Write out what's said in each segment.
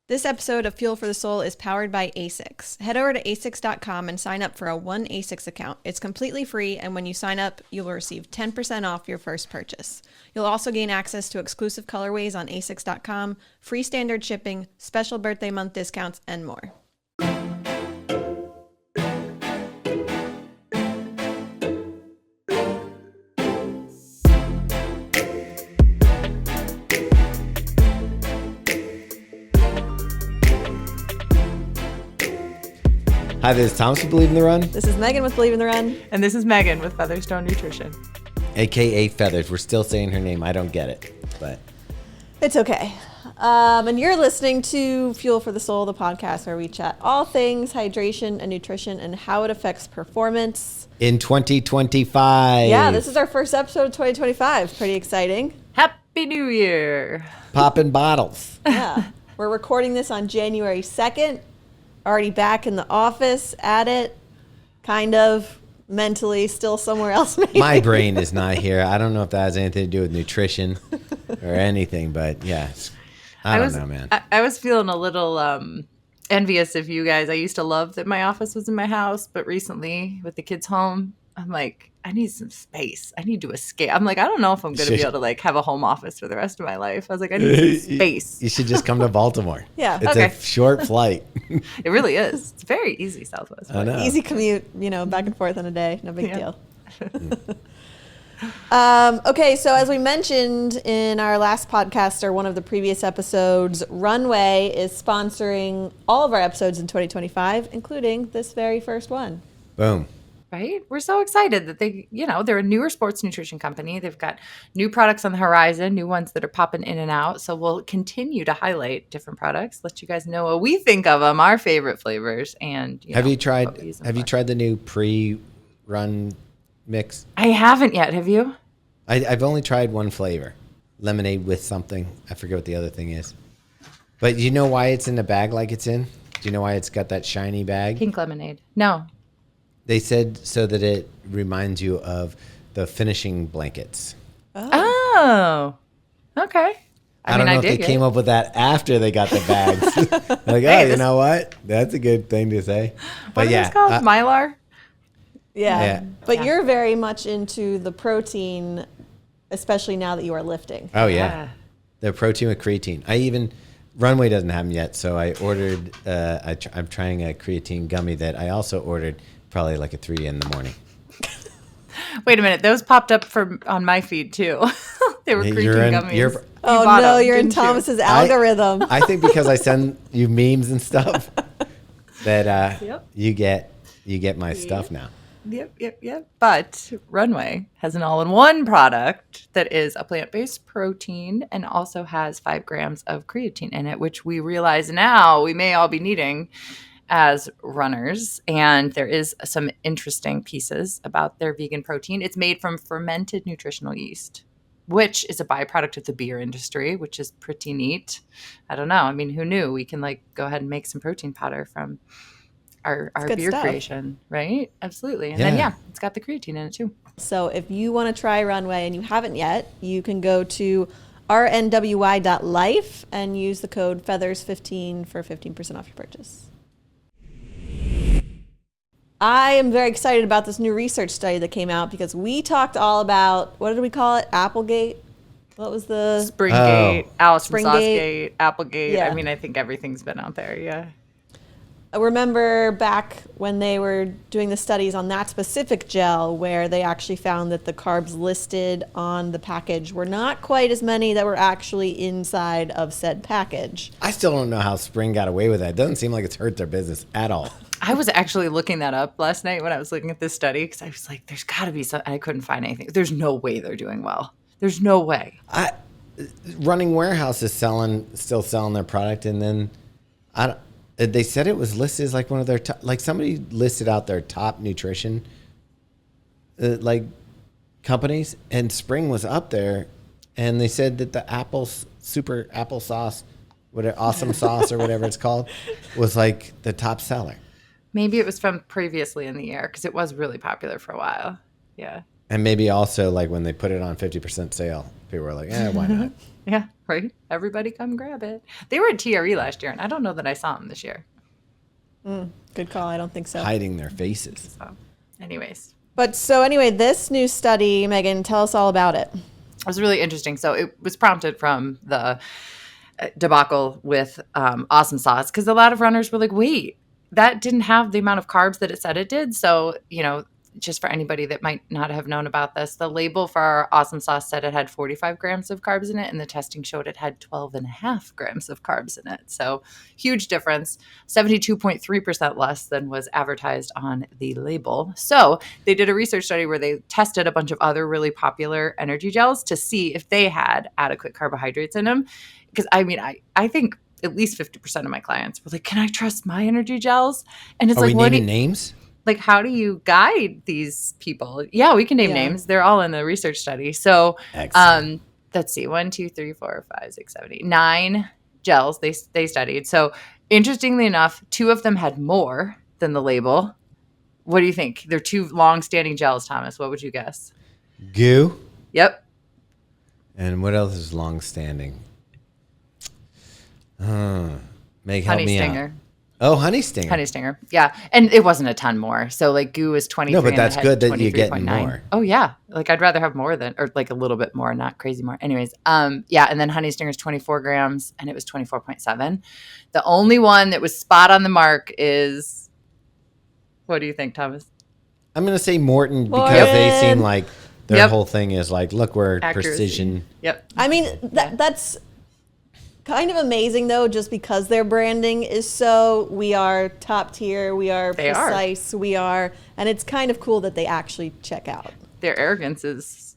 This episode of Fuel for the Soul is powered by ASICS. Head over to asics.com and sign up for a one ASICS account. It's completely free, and when you sign up, you will receive 10% off your first purchase. You'll also gain access to exclusive colorways on asics.com, free standard shipping, special birthday month discounts, and more. Hi, this is Thomas with Believe in the Run. This is Megan with Believe in the Run. And this is Megan with Featherstone Nutrition. AKA Feathers. We're still saying her name. I don't get it, but It's okay. And you're listening to Fuel for the Soul, the podcast where we chat all things hydration and nutrition and how it affects performance. in 2025. Yeah, this is our first episode of 2025. Pretty exciting. Happy New Year. Popping bottles. Yeah. We're recording this on January 2nd. Already back in the office at it. Kind of. Mentally still somewhere else maybe. My brain is not here. I don't know if that has anything to do with nutrition or anything, but yeah. I don't know, man. I was feeling a little envious of you guys. I used to love that my office was in my house, but recently with the kids home, I'm like, I need some space. I need to escape. I'm like, I don't know if I'm going to be able to like have a home office for the rest of my life. I was like, I need some space. You should just come to Baltimore. Yeah. It's a short flight. It really is. It's very easy, Southwest. I know. Easy commute, back and forth in a day. No big deal. Okay, so as we mentioned in our last podcast or one of the previous episodes, Runway is sponsoring all of our episodes in 2025, including this very first one. Boom. Right? We're so excited that they're a newer sports nutrition company. They've got new products on the horizon, new ones that are popping in and out. So we'll continue to highlight different products, let you guys know what we think of them, our favorite flavors. And Have you tried the new pre-run mix? I haven't yet. Have you? I've only tried one flavor. Lemonade with something. I forget what the other thing is. But you know why it's in the bag like it's in? Do you know why it's got that shiny bag? Pink lemonade. No. They said so that it reminds you of the finishing blankets. Oh. Okay. I don't know if they came up with that after they got the bags. Like, you know what? That's a good thing to say. But What is this called? Mylar? Yeah. But you're very much into the protein, especially now that you are lifting. Oh, yeah. The protein with creatine. Runway doesn't have them yet, so I ordered, I'm trying a creatine gummy that I also ordered probably like at 3 in the morning. Wait a minute. Those popped up on my feed, too. They were creatine gummies. You're in Thomas's algorithm. I think because I send you memes and stuff that you get my stuff now. Yep. But Runway has an all-in-one product that is a plant-based protein and also has 5 grams of creatine in it, which we realize now we may all be needing as runners. And there is some interesting pieces about their vegan protein. It's made from fermented nutritional yeast, which is a byproduct of the beer industry, which is pretty neat. I don't know. I mean, who knew? We can go ahead and make some protein powder from our beer creation, right? Absolutely. And then, it's got the creatine in it too. So if you want to try Runway and you haven't yet, you can go to rnwy.life and use the code FEATHERS15 for 15% off your purchase. I am very excited about this new research study that came out because we talked all about, what did we call it? Applegate? What was the... Springgate, Alice from Springgate. Saucegate, Applegate. Yeah. I mean, I think everything's been out there, yeah. I remember back when they were doing the studies on that specific gel where they actually found that the carbs listed on the package were not quite as many that were actually inside of said package. I still don't know how Spring got away with that. It doesn't seem like it's hurt their business at all. I was actually looking that up last night when I was looking at this study because I was like, there's got to be some. I couldn't find anything. There's no way they're doing well. There's no way. Running Warehouse is still selling their product, and then they said it was listed as like one of their top, like somebody listed out their top nutrition companies, and Spring was up there, and they said that the super apple sauce, awesome sauce or whatever it's called, was like the top seller. Maybe it was from previously in the year because it was really popular for a while. Yeah. And maybe also like when they put it on 50% sale, people were like, why not? Yeah, right. Everybody come grab it. They were at TRE last year, and I don't know that I saw them this year. Good call. I don't think so. Hiding their faces. So, anyways, But so anyway, this new study, Megan, tell us all about it. it was really interesting. So it was prompted from the debacle with Awesome Sauce because a lot of runners were like, wait, that didn't have the amount of carbs that it said it did. So, just for anybody that might not have known about this, the label for our Awesome Sauce said it had 45 grams of carbs in it, and the testing showed it had 12 and a half grams of carbs in it. So huge difference, 72.3% less than was advertised on the label. So they did a research study where they tested a bunch of other really popular energy gels to see if they had adequate carbohydrates in them. Because I think at least 50% of my clients were like, can I trust my energy gels? And it's Are like, we what naming names? like, how do you guide these people? Yeah, we can name names. They're all in the research study. So let's see, 1, 2, 3, 4, 5, 6, 7, 8, 9 gels they studied. So interestingly enough, 2 of them had more than the label. What do you think? They're 2 long-standing gels, Thomas. What would you guess? Goo. Yep. And what else is long-standing? Meg, help Honey me Stinger. out. Oh, Honey Stinger. Honey Stinger. Yeah. And it wasn't a ton more. So like Goo is 23. No, but and that's it had good that you're getting 23.9. more. Oh yeah. Like I'd rather have more than, or like a little bit more, not crazy more. Anyways. Yeah. And then Honey Stinger is 24 grams and it was 24.7. The only one that was spot on the mark is, what do you think, Thomas? I'm going to say Morton because they seem like their whole thing is like, look, we're Accuracy. precision. Yep. I mean, that's kind of amazing though, just because their branding is so, we are top tier, we are precise, we are, and it's kind of cool that they actually check out. Their arrogance is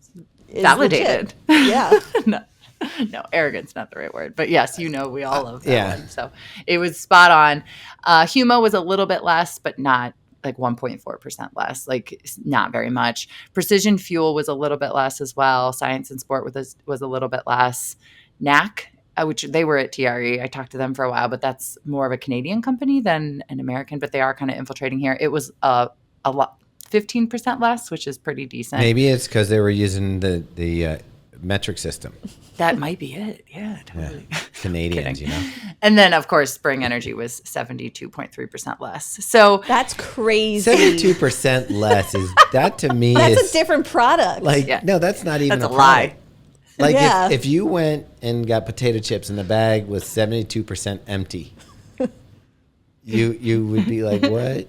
validated. Yeah. No, arrogance, not the right word. But yes, we all love that yeah. one. So it was spot on. Humo was a little bit less, but not like 1.4% less, like not very much. Precision Fuel was a little bit less as well. Science and Sport was a little bit less. NAC, which they were at TRE. I talked to them for a while, but that's more of a Canadian company than an American, but they are kind of infiltrating here. It was a lot, 15% less, which is pretty decent. Maybe it's because they were using the metric system. That might be it. Yeah, totally. Yeah. Canadians, And then, of course, Spring Energy was 72.3% less. So that's crazy. 72% less is that to me that's a different product. Like, no, that's not even that's a lie. Like if you went and got potato chips and the bag was 72% empty, you would be like, what?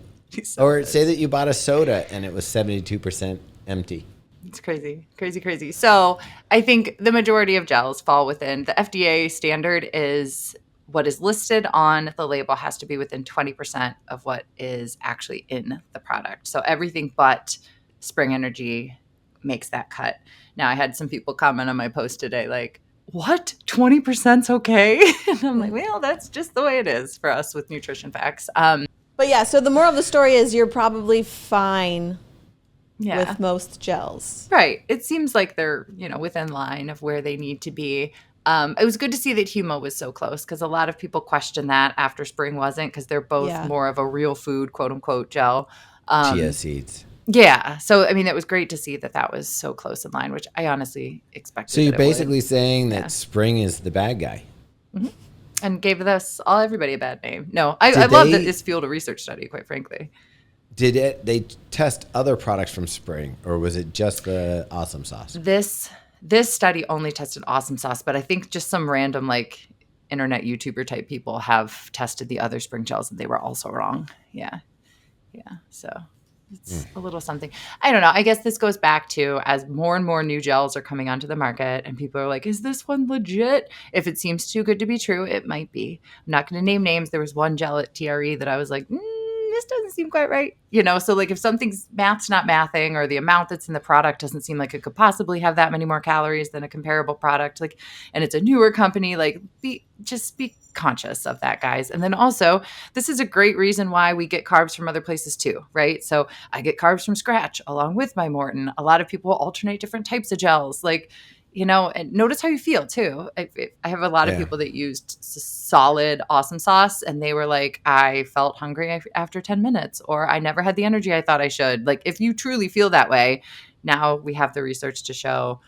Or say that you bought a soda and it was 72% empty. It's crazy, crazy, crazy. So I think the majority of gels fall within the FDA standard is what is listed on the label has to be within 20% of what is actually in the product. So everything but Spring Energy makes that cut. Now I had some people comment on my post today like, what? 20%'s okay? And I'm like, well, that's just the way it is for us with nutrition facts. But yeah, so the moral of the story is you're probably fine Yeah. with most gels. Right. It seems like they're, within line of where they need to be. It was good to see that Humo was so close because a lot of people question that after Spring wasn't because they're both more of a real food, quote unquote, gel. Chia seeds. Yeah. So, it was great to see that was so close in line, which I honestly expected. So you're basically saying that Spring is the bad guy. Mm-hmm. And gave everybody a bad name. No, I love that this fueled a research study, quite frankly. Did they test other products from Spring, or was it just the Awesome Sauce? This study only tested Awesome Sauce, but I think just some random like internet YouTuber type people have tested the other Spring gels, and they were also wrong. Yeah. So it's a little something. I don't know. I guess this goes back to as more and more new gels are coming onto the market, and people are like, "Is this one legit?" If it seems too good to be true, it might be. I'm not going to name names. There was one gel at TRE that I was like, this doesn't seem quite right. So like if something's math's not mathing or the amount that's in the product doesn't seem like it could possibly have that many more calories than a comparable product, like, and it's a newer company, like be conscious of that, guys. And then also this is a great reason why we get carbs from other places too, right? So I get carbs from scratch along with my Morton. A lot of people alternate different types of gels, like, and notice how you feel too. I have a lot of people that used solid Awesome Sauce and they were like, I felt hungry after 10 minutes, or I never had the energy I thought I should. Like if you truly feel that way, now we have the research to show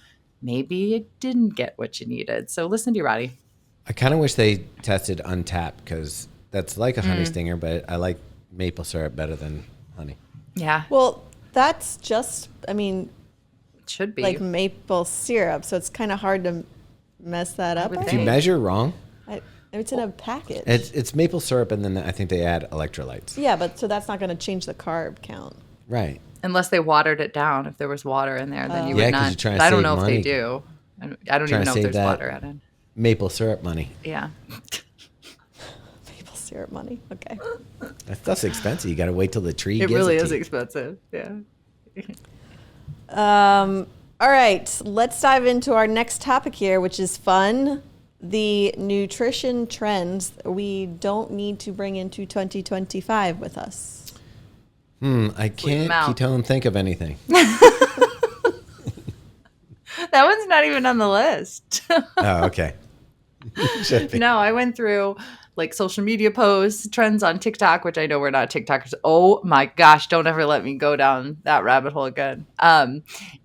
maybe it didn't get what you needed. So listen to your body. I kind of wish they tested untapped because that's like a honey stinger, but I like maple syrup better than honey. Yeah. Well, that's just, I mean, It should be. like maple syrup, so it's kind of hard to mess that up. would I If you think. measure wrong, It's in a package. it's maple syrup, and then I think they add electrolytes. Yeah, but so that's not going to change the carb count. Right. Unless they watered it down. If there was water in there, then you Yeah, would 'cause not. you're trying to But I don't save know money. if they do. I don't Trying even to know if save there's that. water added. Maple syrup money. Yeah. Maple syrup money. Okay. That stuff's expensive. You got to wait till the tree It gives really it is to you. expensive. Yeah. All right, let's dive into our next topic here, which is fun. The nutrition trends we don't need to bring into 2025 with us. I can't out. ketone think of anything. That one's not even on the list. Oh, okay. Should be. No, I went through like social media posts, trends on TikTok, which I know we're not TikTokers. Oh my gosh, don't ever let me go down that rabbit hole again.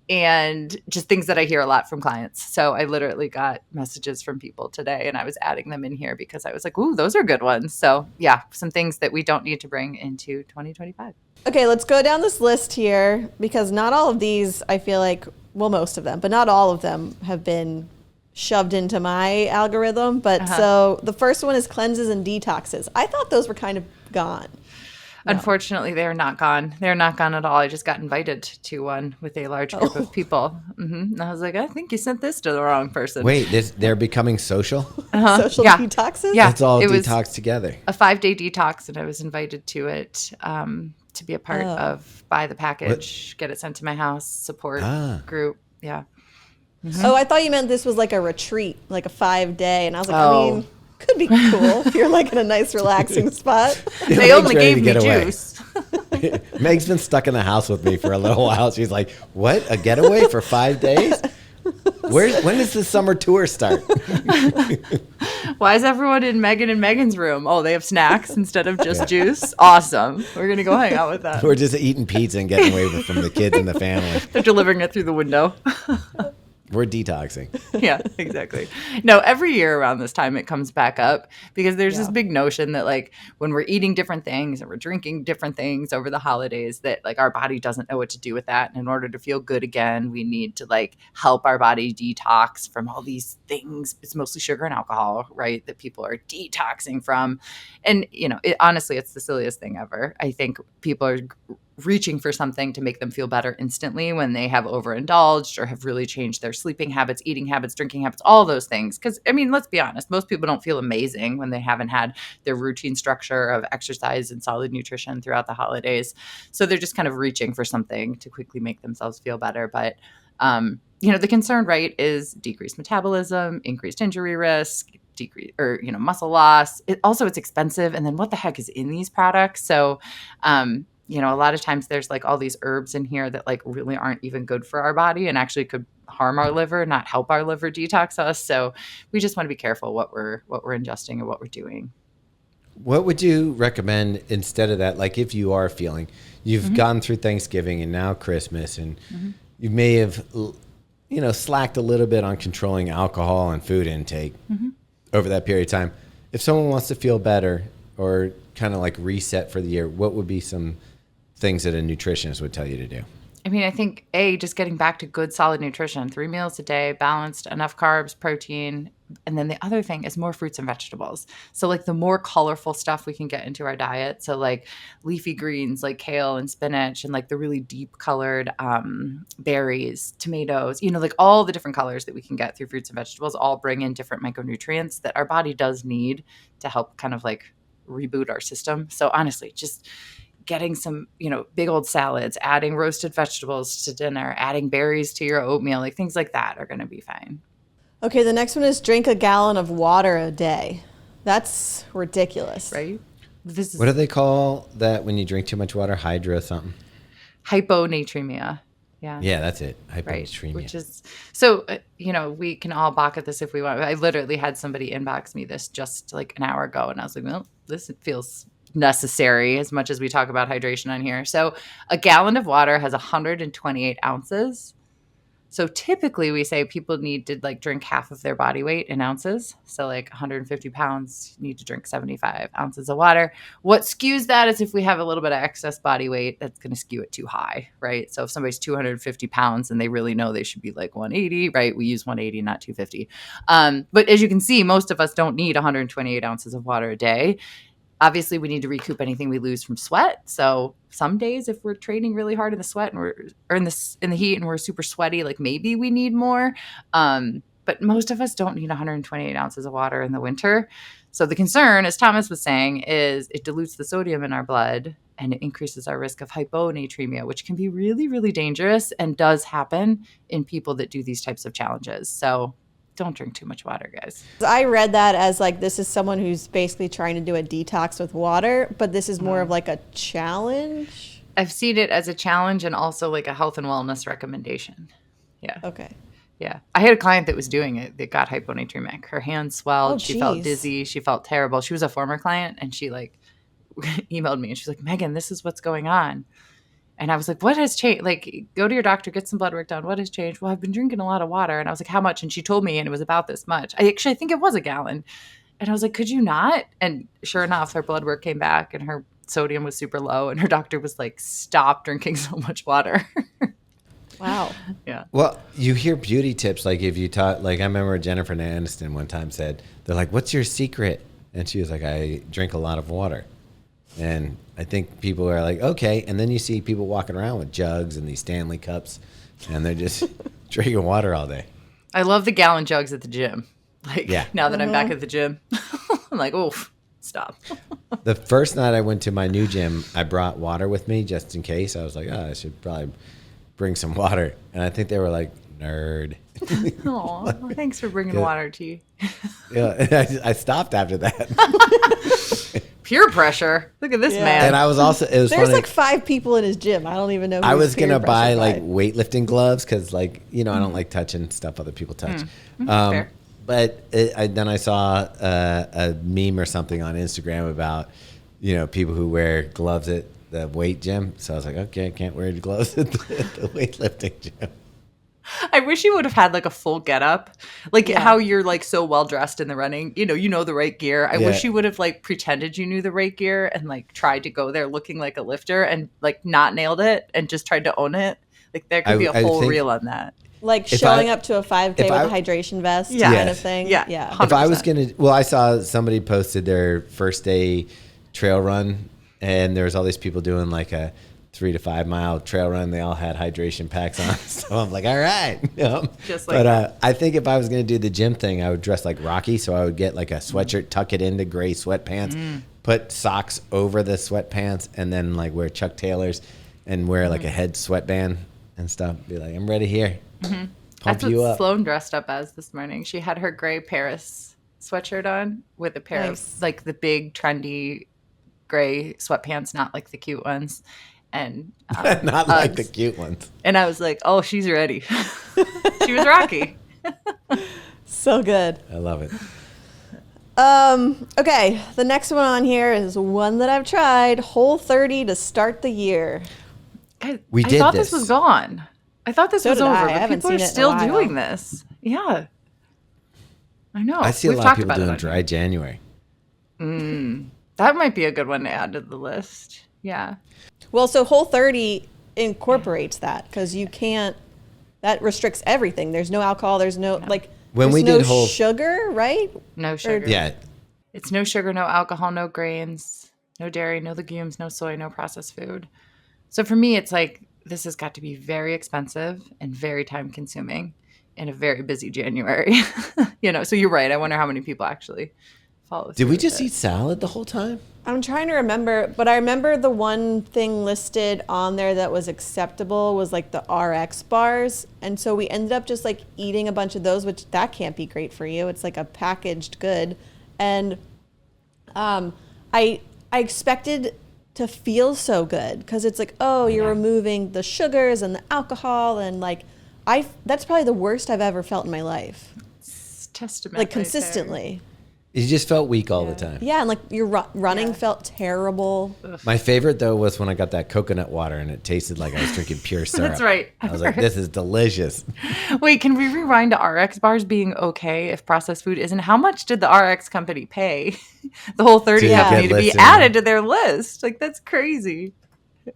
And just things that I hear a lot from clients. So I literally got messages from people today and I was adding them in here because I was like, ooh, those are good ones. So yeah, some things that we don't need to bring into 2025. Okay, let's go down this list here because not all of these, I feel like, well, most of them, but not all of them have been shoved into my algorithm. But so the first one is cleanses and detoxes. I thought those were kind of gone. Unfortunately, they're not gone. They're not gone at all. I just got invited to one with a large group of people. And I was like, I think you sent this to the wrong person. Wait, they're becoming social? Social Yeah. detoxes? Yeah. Let's all it was detox together. a 5-day detox, and I was invited to it to be a part of, buy the package, get it sent to my house, support group. Yeah. Oh, I thought you meant this was like a retreat, like a 5-day. And I was like, I Oh. mean, could be cool if you're like in a nice relaxing spot. They Meg's only ready gave to me get away. juice. Meg's been stuck in the house with me for a little while. She's like, what? A getaway for 5 days? When does the summer tour start? Why is everyone in Megan and Megan's room? Oh, they have snacks instead of just juice? Awesome. We're going to go hang out with that. We're just eating pizza and getting away from the kids and the family. They're delivering it through the window. We're detoxing. Yeah, exactly. No, every year around this time it comes back up because there's this big notion that like when we're eating different things and we're drinking different things over the holidays that like our body doesn't know what to do with that. And in order to feel good again, we need to like help our body detox from all these things. It's mostly sugar and alcohol, right? That people are detoxing from. And, you know, honestly, it's the silliest thing ever. I think people are reaching for something to make them feel better instantly when they have overindulged or have really changed their sleeping habits, eating habits, drinking habits, all those things. Because, I mean, let's be honest, most people don't feel amazing when they haven't had their routine structure of exercise and solid nutrition throughout the holidays. So they're just kind of reaching for something to quickly make themselves feel better. But, you know, the concern, right, is decreased metabolism, increased injury risk, decrease or, you know, muscle loss. It's expensive. And then what the heck is in these products? So, you know, a lot of times there's like all these herbs in here that like really aren't even good for our body and actually could harm our liver, not help our liver detox us. So we just want to be careful what we're ingesting and what we're doing. What would you recommend instead of that? Like if you are feeling, you've gone through Thanksgiving and now Christmas and you may have, you know, slacked a little bit on controlling alcohol and food intake over that period of time. If someone wants to feel better or kind of like reset for the year, what would be some things that a nutritionist would tell you to do? I mean, I think just getting back to good solid nutrition, 3 meals a day, balanced, enough carbs, protein. And then the other thing is more fruits and vegetables. So like the more colorful stuff we can get into our diet. So like leafy greens, like kale and spinach, and like the really deep colored berries, tomatoes, you know, like all the different colors that we can get through fruits and vegetables all bring in different micronutrients that our body does need to help kind of like reboot our system. So honestly, just getting some, you know, big old salads, adding roasted vegetables to dinner, adding berries to your oatmeal, like things like that are going to be fine. Okay, the next one is drink a gallon of water a day. That's ridiculous. Right? This is What do they call that when you drink too much water? Hydro something? hyponatremia. Yeah. Yeah, that's it. Right. Hyponatremia. Which is, so, you know, we can all balk at this if we want. I literally had somebody inbox me this just like an hour ago and I was like, well, this feels necessary as much as we talk about hydration on here. So a gallon of water has 128 ounces. So typically we say people need to like drink half of their body weight in ounces. So like 150 pounds, you need to drink 75 ounces of water. What skews that is if we have a little bit of excess body weight, that's going to skew it too high, right? So if somebody's 250 pounds and they really know they should be like 180, right? We use 180, not 250. But as you can see, most of us don't need 128 ounces of water a day. Obviously, we need to recoup anything we lose from sweat. So some days, if we're training really hard in the sweat and or in the heat and we're super sweaty, like maybe we need more. But most of us don't need 128 ounces of water in the winter. So the concern, as Thomas was saying, is it dilutes the sodium in our blood and it increases our risk of hyponatremia, which can be really, really dangerous and does happen in people that do these types of challenges. So don't drink too much water, guys. I read that as like this is someone who's basically trying to do a detox with water, but this is more of like a challenge. I've seen it as a challenge and also like a health and wellness recommendation. Yeah. Okay. Yeah. I had a client that was doing it that got hyponatremic. Her hands swelled. Oh, she felt geez. dizzy. She felt terrible. She was a former client and she like emailed me and she's like, Megan, this is what's going on. And I was like, what has changed? Like, go to your doctor, get some blood work done. What has changed? Well, I've been drinking a lot of water. And I was like, how much? And she told me, and it was about this much. I think it was a gallon. And I was like, could you not? And sure enough, her blood work came back and her sodium was super low. And her doctor was like, stop drinking so much water. Wow. Yeah. Well, you hear beauty tips. Like if you taught, like I remember Jennifer Aniston one time said, they're like, what's your secret? And she was like, I drink a lot of water. And I think people are like, okay. And then you see people walking around with jugs and these Stanley cups, and they're just drinking water all day. I love the gallon jugs at the gym. Like, Yeah. now that I'm back at the gym, I'm like, oh, stop. The first night I went to my new gym, I brought water with me just in case. I was like, oh, I should probably bring some water. And I think they were like, nerd. Aw, thanks for bringing water, T. Yeah, I stopped after that. Peer pressure. Look at this man. And I was also, it was There's funny. like 5 people in his gym. I don't even know. I who's was going to peer buy pressured like by. weightlifting gloves because like, you know, I don't like touching stuff other people touch. Fair. But then I saw a meme or something on Instagram about, you know, people who wear gloves at the weight gym. So I was like, okay, I can't wear the gloves at the weightlifting gym. I wish you would have had like a full getup, like how you're like so well dressed in the running. You know the right gear. I wish you would have like pretended you knew the right gear and like tried to go there looking like a lifter and like not nailed it and just tried to own it. Like there could be a whole reel on that. Like showing up to a 5K with a hydration vest kind of thing. Yeah. Yeah. 100%. If I was going to, well, I saw somebody posted their first day trail run and there was all these people doing like a 3 to 5 mile trail run. They all had hydration packs on. So I'm like, all right. Just like but I think if I was going to do the gym thing, I would dress like Rocky. So I would get like a sweatshirt, tuck it into gray sweatpants, put socks over the sweatpants, and then like wear Chuck Taylors and wear like a head sweatband and stuff. Be like, I'm ready here. Pump That's you what up. Sloan dressed up as this morning. She had her gray Paris sweatshirt on with a pair of like the big trendy gray sweatpants, not like the cute ones. And Not like the cute ones. And I was like, oh, she's ready. She was Rocky. So good. I love it. Okay, the next one on here is one that I've tried, Whole30 to start the year. I did thought this. this was gone. I thought this So was did over, I. I but haven't people are seen it in a still while. doing this. Yeah. I know. I see a We've lot of talked people about it doing on dry here. January. That might be a good one to add to the list. Yeah. Well, so Whole30 incorporates that because you can't, that restricts everything. There's no alcohol. There's no, like, When there's we no did Whole- sugar, right? No sugar. Yeah. It's no sugar, no alcohol, no grains, no dairy, no legumes, no soy, no processed food. So for me, it's like, this has got to be very expensive and very time consuming in a very busy January. So you're right. I wonder how many people actually follow through Did we with just it. eat salad the whole time? I'm trying to remember, but I remember the one thing listed on there that was acceptable was like the RX bars. And so we ended up just like eating a bunch of those, which that can't be great for you. It's like a packaged good. And I expected to feel so good because it's like, oh, you're removing the sugars and the alcohol. And like, that's probably the worst I've ever felt in my life. It's testament Like right there. consistently. You just felt weak all the time. Yeah, and like your running felt terrible. My favorite though was when I got that coconut water and it tasted like I was drinking pure syrup. That's right. I was like, this is delicious. Wait, can we rewind to RX bars being okay if processed food isn't? How much did the RX company pay the whole 30 company to be added to their list? Like, that's crazy.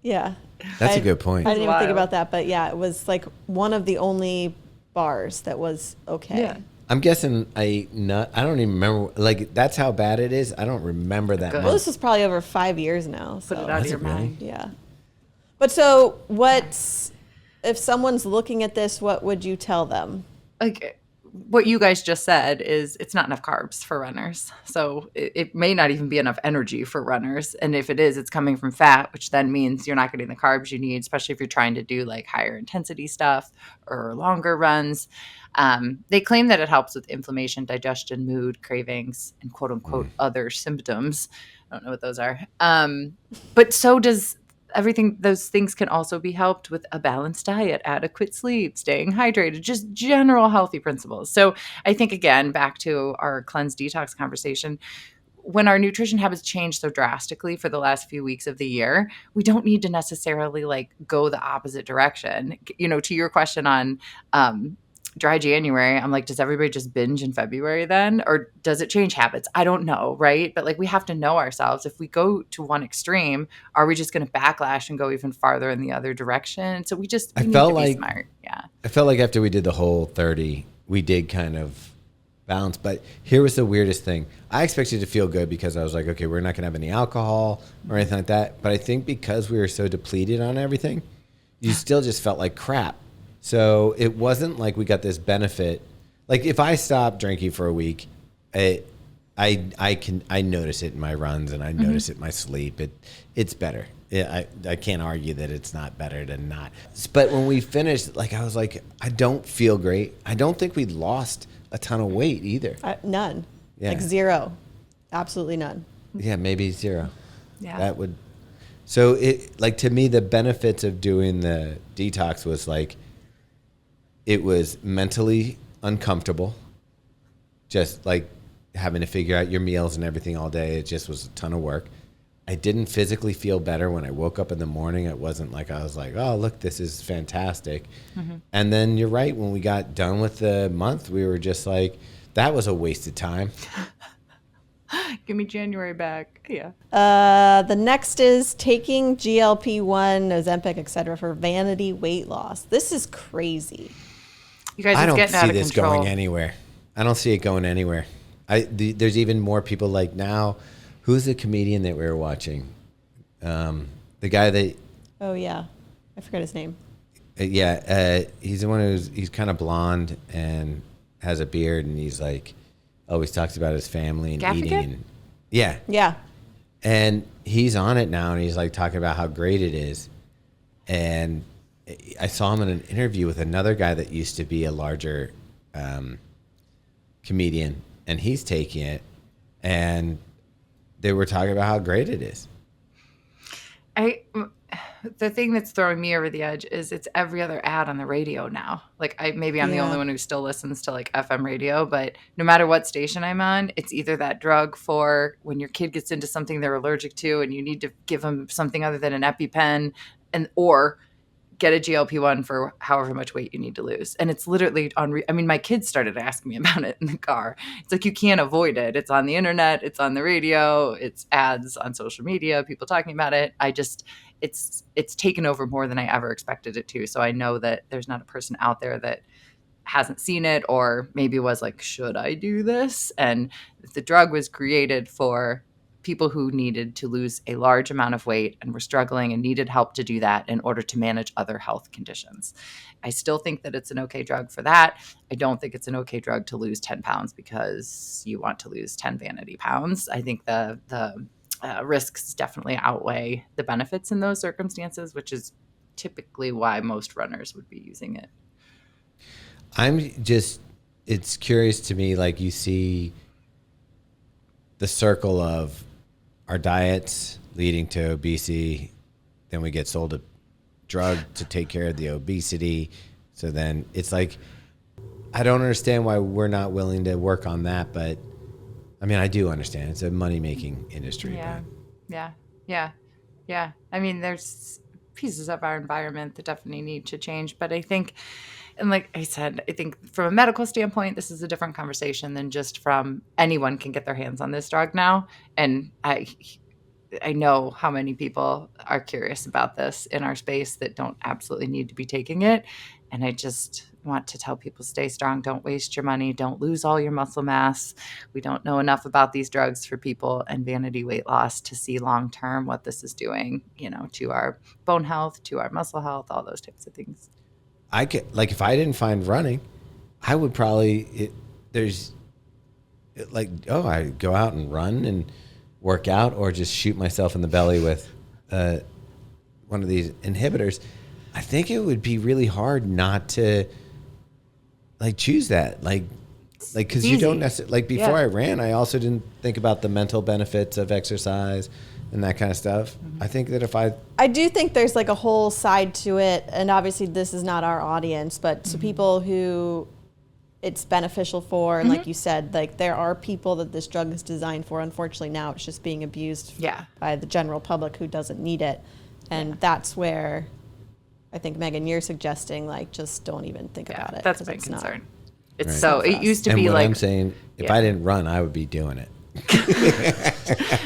Yeah. That's a good point. I didn't even think about that, but yeah, it was like one of the only bars that was okay. Yeah. I'm guessing I don't even remember. Like, that's how bad it is. I don't remember that Good. Well, month. this was probably over 5 years now. So. Put it out of your Really? mind. Yeah. But so if someone's looking at this, what would you tell them? Like, what you guys just said is it's not enough carbs for runners. So it may not even be enough energy for runners. And if it is, it's coming from fat, which then means you're not getting the carbs you need, especially if you're trying to do like higher intensity stuff or longer runs. They claim that it helps with inflammation, digestion, mood, cravings, and quote unquote other symptoms. I don't know what those are. But so does everything. Those things can also be helped with a balanced diet, adequate sleep, staying hydrated, just general healthy principles. So I think, again, back to our cleanse detox conversation, when our nutrition habits change so drastically for the last few weeks of the year, we don't need to necessarily like go the opposite direction. You know, to your question on dry January, I'm like, does everybody just binge in February then? Or does it change habits? I don't know, right? But like, we have to know ourselves. If we go to one extreme, are we just going to backlash and go even farther in the other direction? So we need to be smart. Yeah. I felt like after we did the whole 30, we did kind of balance. But here was the weirdest thing. I expected to feel good because I was like, okay, we're not going to have any alcohol or anything like that. But I think because we were so depleted on everything, you still just felt like crap. So it wasn't like we got this benefit. Like if I stopped drinking for a week, I notice it in my runs and I notice it in my sleep. It's better. I can't argue that it's not better than not. But when we finished, like I was like, I don't feel great. I don't think we lost a ton of weight either. None. Yeah. Like zero. Absolutely none. Yeah, maybe zero. Yeah. That would. So it like to me the benefits of doing the detox was like. It was mentally uncomfortable, just like having to figure out your meals and everything all day. It just was a ton of work. I didn't physically feel better when I woke up in the morning. It wasn't like I was like, oh, look, this is fantastic. Mm-hmm. And then you're right. When we got done with the month, we were just like, that was a wasted time. Give me January back. Yeah. The next is taking GLP-1, Ozempic, etc. for vanity weight loss. This is crazy. You guys, I don't getting out see of this control. going anywhere. I don't see it going anywhere. There's even more people like now. Who's the comedian that we were watching? The guy that. Oh yeah, I forgot his name. He's the one he's kind of blonde and has a beard, and he's like always talks about his family and eating. And, yeah. And he's on it now, and he's like talking about how great it is. And I saw him in an interview with another guy that used to be a larger comedian, and he's taking it, and they were talking about how great it is. The thing that's throwing me over the edge is it's every other ad on the radio now. Like I'm the only one who still listens to like FM radio, but no matter what station I'm on, it's either that drug for when your kid gets into something they're allergic to and you need to give them something other than an EpiPen, or get a GLP-1 for however much weight you need to lose. And it's literally my kids started asking me about it in the car. It's like, you can't avoid it. It's on the internet. It's on the radio. It's ads on social media, people talking about it. It's taken over more than I ever expected it to. So I know that there's not a person out there that hasn't seen it or maybe was like, should I do this? And the drug was created for people who needed to lose a large amount of weight and were struggling and needed help to do that in order to manage other health conditions. I still think that it's an okay drug for that. I don't think it's an okay drug to lose 10 pounds because you want to lose 10 vanity pounds. I think the risks definitely outweigh the benefits in those circumstances, which is typically why most runners would be using it. It's curious to me, like you see the circle of our diets leading to obesity, then we get sold a drug to take care of the obesity. So then it's like, I don't understand why we're not willing to work on that, but I mean, I do understand it's a money-making industry. Yeah. But Yeah. I mean, there's pieces of our environment that definitely need to change. But I think, and like I said, I think from a medical standpoint, this is a different conversation than just from anyone can get their hands on this drug now. And I know how many people are curious about this in our space that don't absolutely need to be taking it. And I just want to tell people, stay strong. Don't waste your money. Don't lose all your muscle mass. We don't know enough about these drugs for people and vanity weight loss to see long-term what this is doing, to our bone health, to our muscle health, all those types of things. I could, like, if I didn't find running, I would probably, I go out and run and work out, or just shoot myself in the belly with one of these inhibitors. I think it would be really hard not to choose that, because you don't necessarily, before I ran, I also didn't think about the mental benefits of exercise and that kind of stuff. I think that if I do think there's a whole side to it, and obviously this is not our audience, but to people who it's beneficial for, and like you said, there are people that this drug is designed for. Unfortunately, now it's just being abused by the general public who doesn't need it, and that's where I think, Megan, you're suggesting just don't even think about it. That's my concern. It's Right. so it used to be I'm saying, if I didn't run, I would be doing it.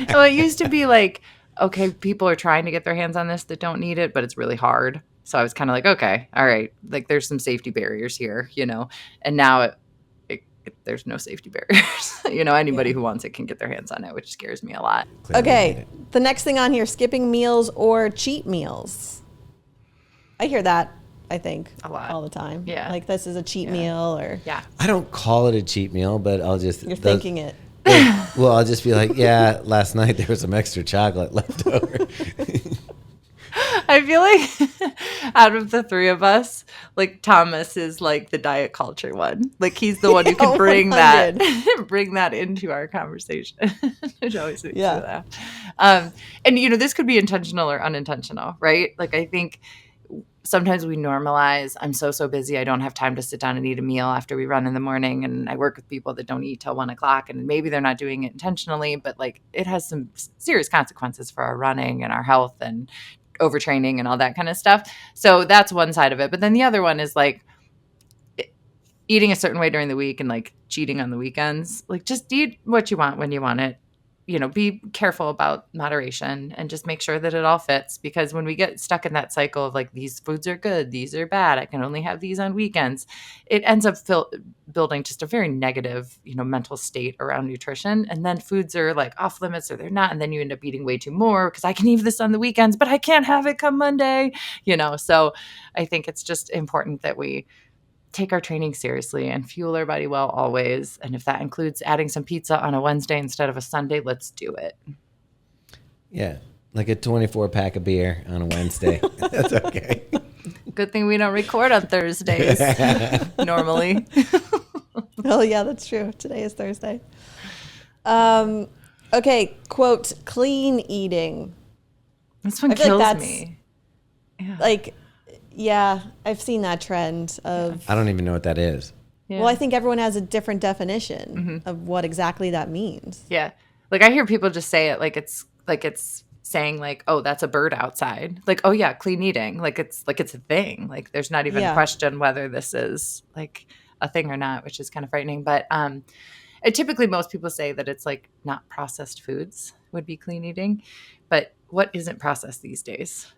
Well, it used to be okay, people are trying to get their hands on this that don't need it, but it's really hard. So I was kind of okay, all right, there's some safety barriers here, and now there's no safety barriers. Anybody who wants it can get their hands on it, which scares me a lot. Clearly Okay, the next thing on here, skipping meals or cheat meals. I hear that, I think, a lot, all the time. Yeah. This is a cheat meal, or I don't call it a cheat meal, but I'll just... You're thinking it. Well, I'll just be last night there was some extra chocolate left over. I feel out of the three of us, Thomas is the diet culture one. He's the one who can bring 100. that into our conversation. It always makes me laugh. And this could be intentional or unintentional, right? I think sometimes we normalize, I'm so busy, I don't have time to sit down and eat a meal after we run in the morning. And I work with people that don't eat till 1:00, and maybe they're not doing it intentionally, but it has some serious consequences for our running and our health and overtraining and all that kind of stuff. So that's one side of it. But then the other one is eating a certain way during the week and cheating on the weekends. Just eat what you want when you want it. Be careful about moderation and just make sure that it all fits, because when we get stuck in that cycle of these foods are good, these are bad, I can only have these on weekends, it ends up building just a very negative, mental state around nutrition. And then foods are off limits or they're not. And then you end up eating way too more because I can eat this on the weekends, but I can't have it come Monday, So I think it's just important that we take our training seriously and fuel our body well always. And if that includes adding some pizza on a Wednesday instead of a Sunday, let's do it. Yeah, a 24-pack of beer on a Wednesday. That's okay. Good thing we don't record on Thursdays normally. Oh, yeah, that's true. Today is Thursday. Okay, quote, clean eating. This one kills me. Yeah. Yeah, I've seen that trend of... I don't even know what that is. Yeah. Well, I think everyone has a different definition of what exactly that means. Yeah. I hear people just say it it's saying oh, that's a bird outside. Oh yeah, clean eating. It's a thing. There's not even a question whether this is a thing or not, which is kind of frightening. But typically most people say that it's not processed foods would be clean eating. But what isn't processed these days?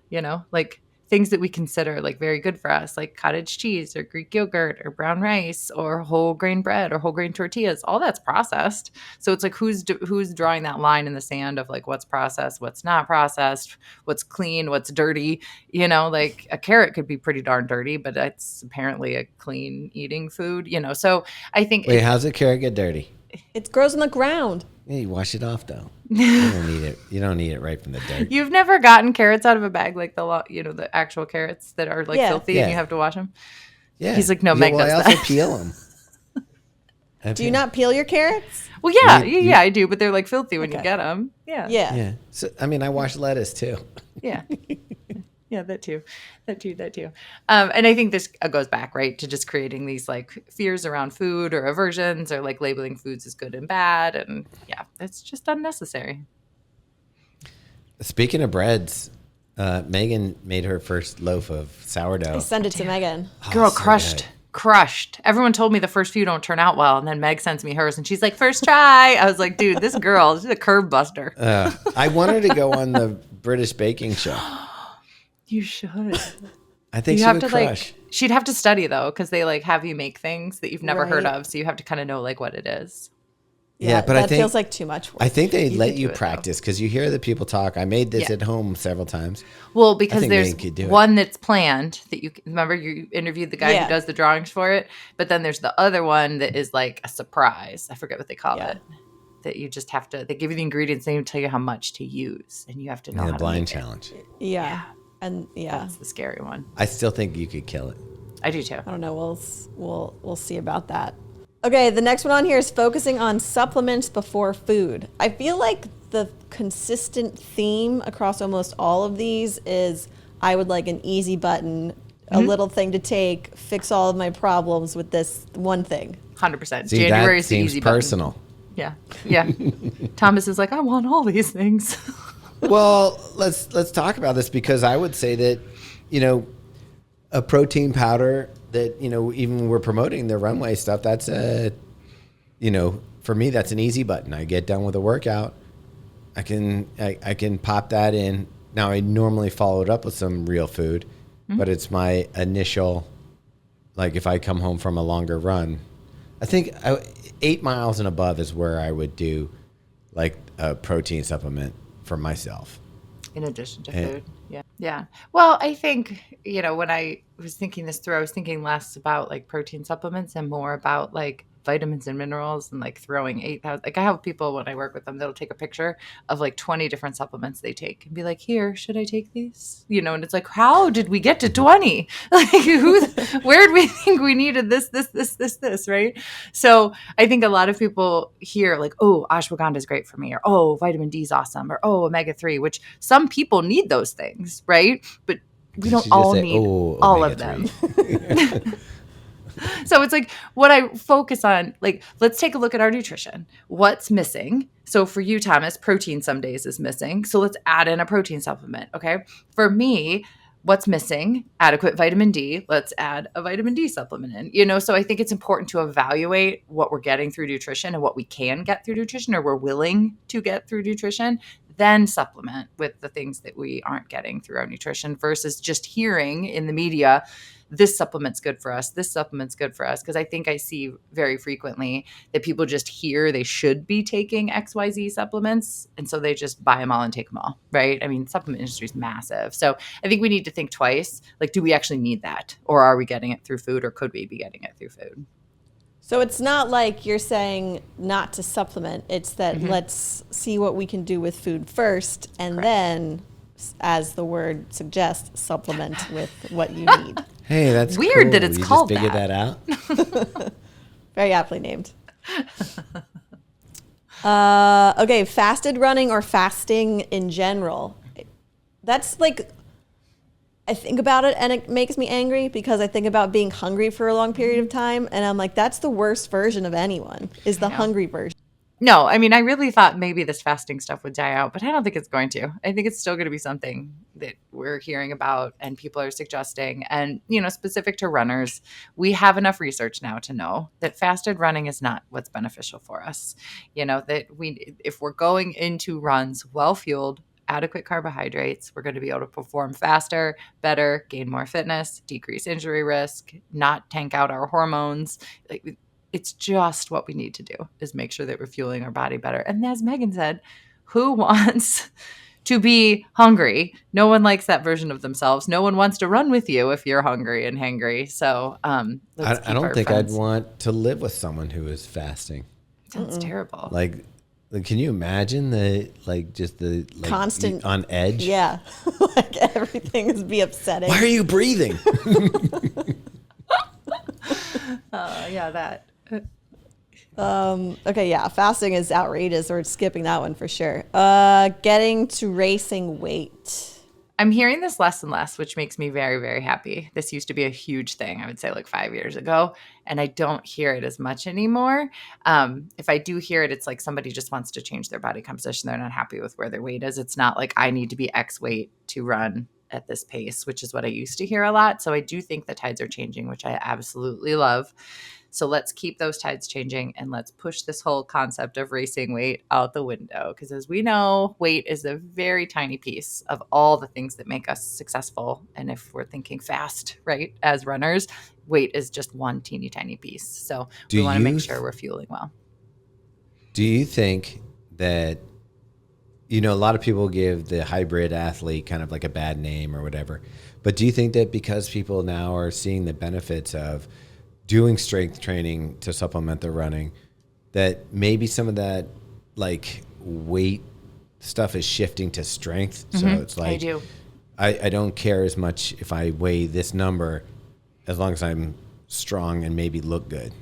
Things that we consider very good for us, like cottage cheese or Greek yogurt or brown rice or whole grain bread or whole grain tortillas, all that's processed. So it's who's drawing that line in the sand of what's processed, what's not processed, what's clean, what's dirty. A carrot could be pretty darn dirty, but it's apparently a clean eating food. So I think. Wait, how's a carrot get dirty? It grows in the ground. Yeah, you wash it off though. You don't need it. You don't need it right from the dirt. You've never gotten carrots out of a bag the actual carrots that are filthy and you have to wash them. Yeah. He's no, Meg well, does I also that. peel them. Do you not peel your carrots? Well, yeah, I do, but they're filthy when you get them. Yeah. Yeah. So I wash lettuce too. Yeah. Yeah, that too. And I think this goes back, right, to just creating these like fears around food or aversions or like labeling foods as good and bad. And yeah, it's just unnecessary. Speaking of breads, Megan made her first loaf of sourdough. Send it to Megan. Girl, so crushed. good. Crushed. Everyone told me the first few don't turn out well. And then Meg sends me hers and she's like, first try. I was like, dude, this girl, she's a curb buster. I want her to go on the British baking show. You should. I think You she have would to crush. like, she'd have to study though, because they like have you make things that you've never heard Right. of. So you have to kind of know like what it is. Yeah, but I that think feels like too much work. I think they You let could you do it, though. practice because you hear the people talk. I made this Yeah. at home several times. Well, because think there's Megan could do it. one that's planned that you remember you interviewed the guy Yeah. who does the drawings for it, but then there's the other one that is like a surprise. I forget what they call Yeah. it. That you just have to. They give you the ingredients, they even tell you how much to use, and you have to know Yeah, how the to blind make it. challenge. Yeah. And yeah, That's the scary one. I still think you could kill it. I do too. I don't know. We'll see about that. Okay, the next one on here is focusing on supplements before food. I feel like the consistent theme across almost all of these is I would like an easy button, a little thing to take, fix all of my problems with this one thing. 100%. See, January that is the seems easy button. personal. Yeah, yeah. Thomas is like, I want all these things. Well, let's talk about this because I would say that, a protein powder that, even when we're promoting the runway stuff, that's for me, that's an easy button. I get done with a workout. I can pop that in. Now I normally follow it up with some real food, but it's my initial, like if I come home from a longer run, I think 8 miles and above is where I would do like a protein supplement for myself. In addition to And- food. Yeah. Yeah. Well, I think, when I was thinking this through, I was thinking less about like protein supplements and more about like vitamins and minerals and like throwing 8,000. Like I have people when I work with them, they'll take a picture of like 20 different supplements they take and be like, here, should I take these? And it's like, how did we get to 20? Like where did we think we needed this, right? So I think a lot of people hear like, oh, ashwagandha is great for me, or oh, vitamin D is awesome, or oh, omega-3, which some people need those things, right? But we don't Should just all say, need "Oh, all of them. omega-3." So it's like what I focus on, like, let's take a look at our nutrition. What's missing? So for you, Thomas, protein some days is missing. So let's add in a protein supplement. Okay. For me, what's missing? Adequate vitamin D. Let's add a vitamin D supplement in, so I think it's important to evaluate what we're getting through nutrition and what we can get through nutrition or we're willing to get through nutrition, then supplement with the things that we aren't getting through our nutrition versus just hearing in the media, this supplement's good for us. This supplement's good for us. Because I think I see very frequently that people just hear they should be taking XYZ supplements. And so they just buy them all and take them all, right? I mean, supplement industry is massive. So I think we need to think twice. Like, do we actually need that? Or are we getting it through food? Or could we be getting it through food? So it's not like you're saying not to supplement. It's that let's see what we can do with food first, and then, as the word suggests, supplement with what you need. Hey, that's Weird cool. that it's You called just figured that. that out. Very aptly named. Okay, fasted running or fasting in general. That's like, I think about it and it makes me angry because I think about being hungry for a long period of time. And I'm like, that's the worst version of anyone, is the hungry version. No, I mean, I really thought maybe this fasting stuff would die out, but I don't think it's going to. I think it's still going to be something that we're hearing about and people are suggesting. And, specific to runners, we have enough research now to know that fasted running is not what's beneficial for us. That if we're going into runs well-fueled, adequate carbohydrates, we're going to be able to perform faster, better, gain more fitness, decrease injury risk, not tank out our hormones. It's just what we need to do is make sure that we're fueling our body better. And as Megan said, who wants to be hungry? No one likes that version of themselves. No one wants to run with you if you're hungry and hangry. So I don't think I'd want to live with someone who is fasting. Sounds terrible. Like, can you imagine the Constant on edge? Yeah. Like everything is be upsetting. Why are you breathing? Yeah, that. Okay, yeah, fasting is outrageous. We're skipping that one for sure. Getting to racing weight. I'm hearing this less and less, which makes me very, very happy. This used to be a huge thing, I would say like 5 years ago, and I don't hear it as much anymore. If I do hear it, it's like somebody just wants to change their body composition. They're not happy with where their weight is. It's not like I need to be X weight to run at this pace, which is what I used to hear a lot. So I do think the tides are changing, which I absolutely love. So let's keep those tides changing and let's push this whole concept of racing weight out the window. Because as we know, weight is a very tiny piece of all the things that make us successful. And if we're thinking fast, right, as runners, weight is just one teeny tiny piece. So we want to make sure we're fueling well. Do you think that, a lot of people give the hybrid athlete kind of like a bad name or whatever, but do you think that because people now are seeing the benefits of doing strength training to supplement their running, that maybe some of that like weight stuff is shifting to strength? So it's like, I don't care as much if I weigh this number as long as I'm strong and maybe look good.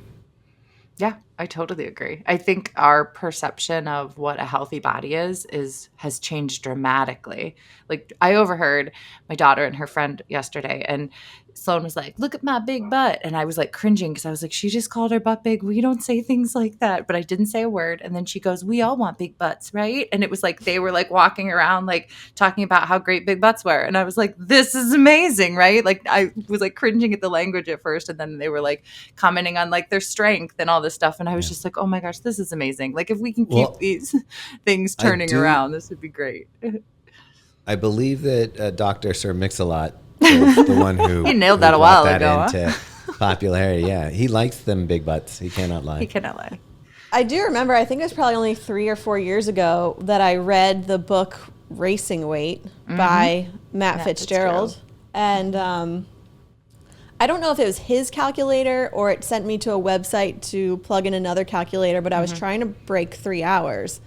Yeah, I totally agree. I think our perception of what a healthy body has changed dramatically. Like I overheard my daughter and her friend yesterday, and Sloan was like, "Look at my big butt." And I was like cringing because I was like, she just called her butt big. We don't say things like that. But I didn't say a word. And then she goes, "We all want big butts, right?" And it was like they were like walking around like talking about how great big butts were. And I was like, this is amazing, right? Like I was like cringing at the language at first. And then they were like commenting on like their strength and all this stuff. And I was just like, oh my gosh, this is amazing. Like if we can keep these things turning around, this would be great. I believe that Dr. Sir Mix-a-Lot, the one who he nailed that a while ago into popularity. Yeah, he likes them big butts. He cannot lie. He cannot lie. I do remember, I think it was probably only 3 or 4 years ago that I read the book Racing Weight by Matt Fitzgerald. And I don't know if it was his calculator or it sent me to a website to plug in another calculator, but I was trying to break 3 hours.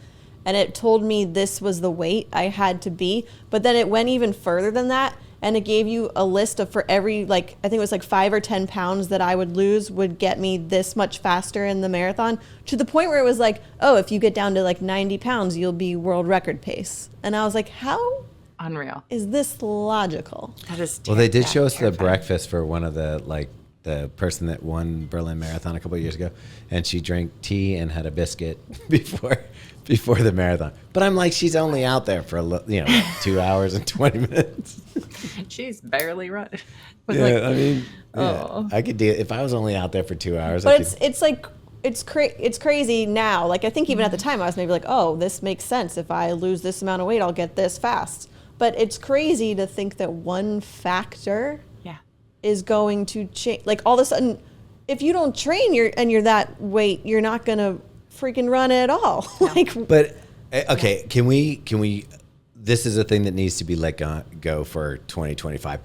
And it told me this was the weight I had to be. But then it went even further than that. And it gave you a list of for every, like, I think it was like 5 or 10 pounds that I would lose would get me this much faster in the marathon, to the point where it was like, oh, if you get down to like 90 pounds, you'll be world record pace. And I was like, how unreal is this logical? That is well, they did show us the breakfast for one of the, like, the person that won Berlin Marathon a couple of years ago, and she drank tea and had a biscuit before the marathon. But I'm like, she's only out there for 2 hours and 20 minutes. She's barely running. I could do it if I was only out there for 2 hours. But it's crazy now. Like I think even at the time I was maybe like, oh, this makes sense. If I lose this amount of weight, I'll get this fast. But it's crazy to think that one factor is going to change. Like all of a sudden, if you don't train you're that weight, you're not gonna freaking run at all. But okay, can we? This is a thing that needs to be let go for 2025.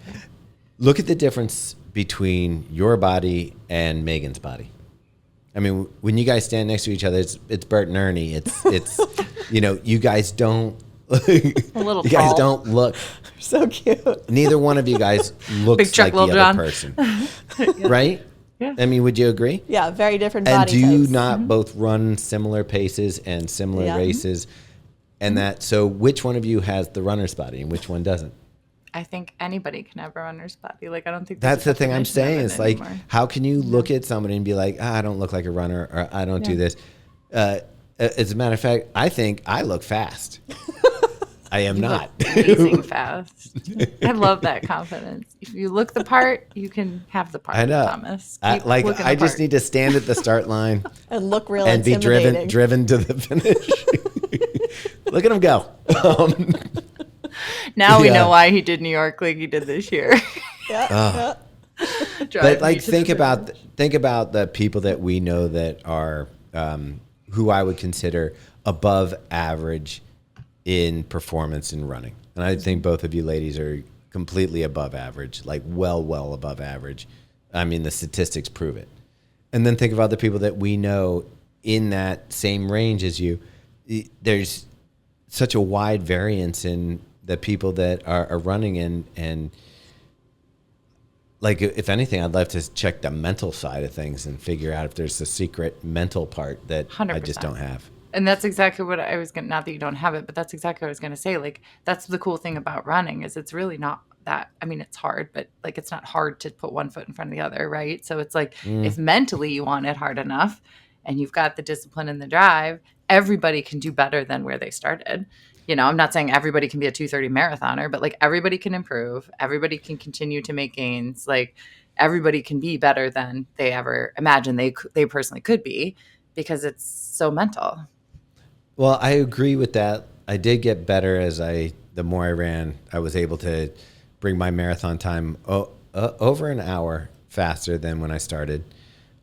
Look at the difference between your body and Megan's body. I mean, when you guys stand next to each other, it's Bert and Ernie. It's you guys don't. You guys don't look so cute. Neither one of you guys looks like the other person, right? Yeah. I mean, would you agree? Yeah, very different and body types. And do you not both run similar paces and similar races? And so which one of you has the runner's body and which one doesn't? I think anybody can have a runner's body. Like, I don't think that's the thing I'm saying. It's like, how can you look at somebody and be like, I don't look like a runner, or I don't do this. As a matter of fact, I think I look fast. I am not. Amazing fast. I love that confidence. If you look the part, you can have the part. I know. Thomas. I just need to stand at the start line and look real and be driven to the finish. Look at him go. Now we know why he did New York like he did this year. Yeah. But like, think about the people that we know that are who I would consider above average in performance in running. And I think both of you ladies are completely above average, like well above average. I mean, the statistics prove it. And then think about the people that we know in that same range as you. There's such a wide variance in the people that are running and like, if anything, I'd love to check the mental side of things and figure out if there's a secret mental part that 100%. I just don't have. And that's exactly what I was going to, not that you don't have it, but that's exactly what I was going to say. Like, that's the cool thing about running is it's really not that, I mean, it's hard, but like, it's not hard to put one foot in front of the other. Right. So it's like, if mentally you want it hard enough and you've got the discipline and the drive, everybody can do better than where they started. You know, I'm not saying everybody can be a 2:30 marathoner, but like everybody can improve. Everybody can continue to make gains. Like everybody can be better than they ever imagined they personally could be because it's so mental. Well, I agree with that. I did get better the more I ran. I was able to bring my marathon time over an hour faster than when I started.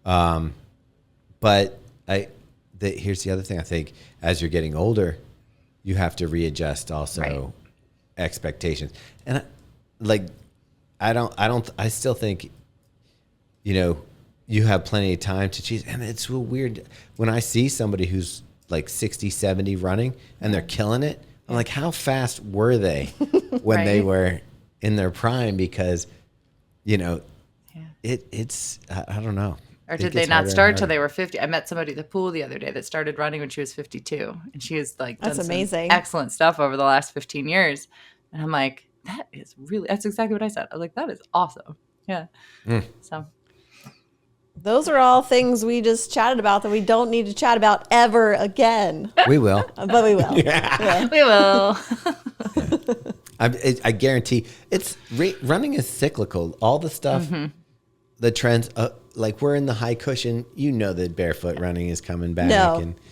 But here's the other thing. I think as you're getting older, you have to readjust also expectations. And I still think, you know, you have plenty of time to choose. And it's real weird when I see somebody who's like 60, 70 running and they're killing it. I'm like, how fast were they when they were in their prime? Because, you know, it's, I don't know. Or did they not start till they were 50? I met somebody at the pool the other day that started running when she was 52. And she has like done some excellent stuff over the last 15 years. And I'm like, that's exactly what I said. I was like, that is awesome. Yeah. So those are all things we just chatted about that we don't need to chat about ever again. We will. But we will. Yeah. We will. I guarantee running is cyclical. All the stuff, the trends, like we're in the high cushion, you know that barefoot running is coming back.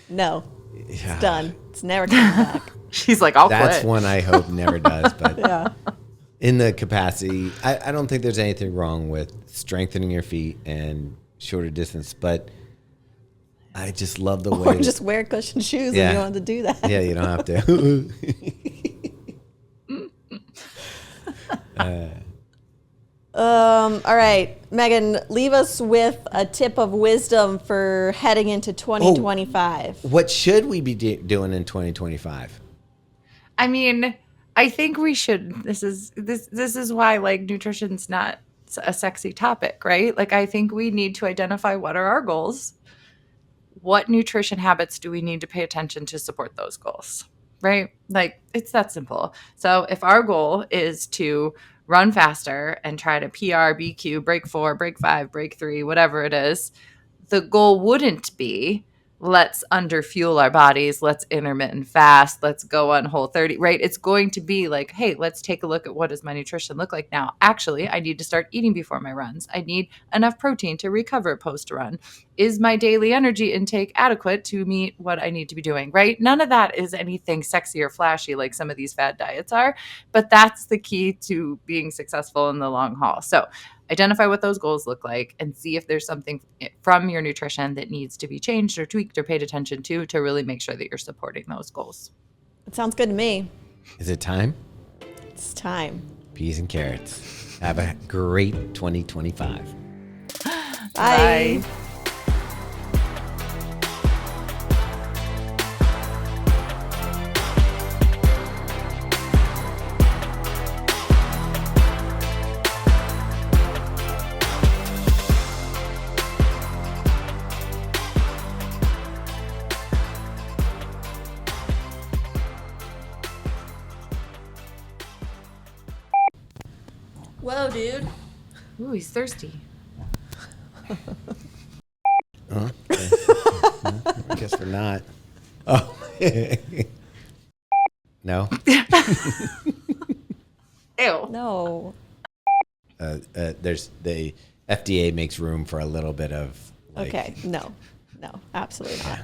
No, it's done. It's never coming back. She's like, I'll quit. That's one I hope never does. But in the capacity, I don't think there's anything wrong with strengthening your feet and shorter distance. But I just love the way. Or just wear cushioned shoes if you don't want to do that. Yeah, you don't have to. All right, Megan, leave us with a tip of wisdom for heading into 2025. What should we be doing in 2025? I mean, I think we should. This is why like nutrition's not a sexy topic, right? Like I think we need to identify what are our goals. What nutrition habits do we need to pay attention to support those goals, right? Like it's that simple. So if our goal is to run faster and try to PR, BQ, break 4, break 5, break 3, whatever it is, the goal wouldn't be let's underfuel our bodies, let's intermittent fast, let's go on Whole30, right? It's going to be like, hey, let's take a look at what does my nutrition look like now. Actually, I need to start eating before my runs. I need enough protein to recover post-run. Is my daily energy intake adequate to meet what I need to be doing, right? None of that is anything sexy or flashy like some of these fad diets are, but that's the key to being successful in the long haul. So identify what those goals look like and see if there's something from your nutrition that needs to be changed or tweaked or paid attention to really make sure that you're supporting those goals. It sounds good to me. Is it time? It's time. Peas and carrots. Have a great 2025. Bye. Whoa, dude. Ooh, he's thirsty. I guess we're not. Oh. No? Ew. No. There's the FDA makes room for a little bit of Okay. No, absolutely not.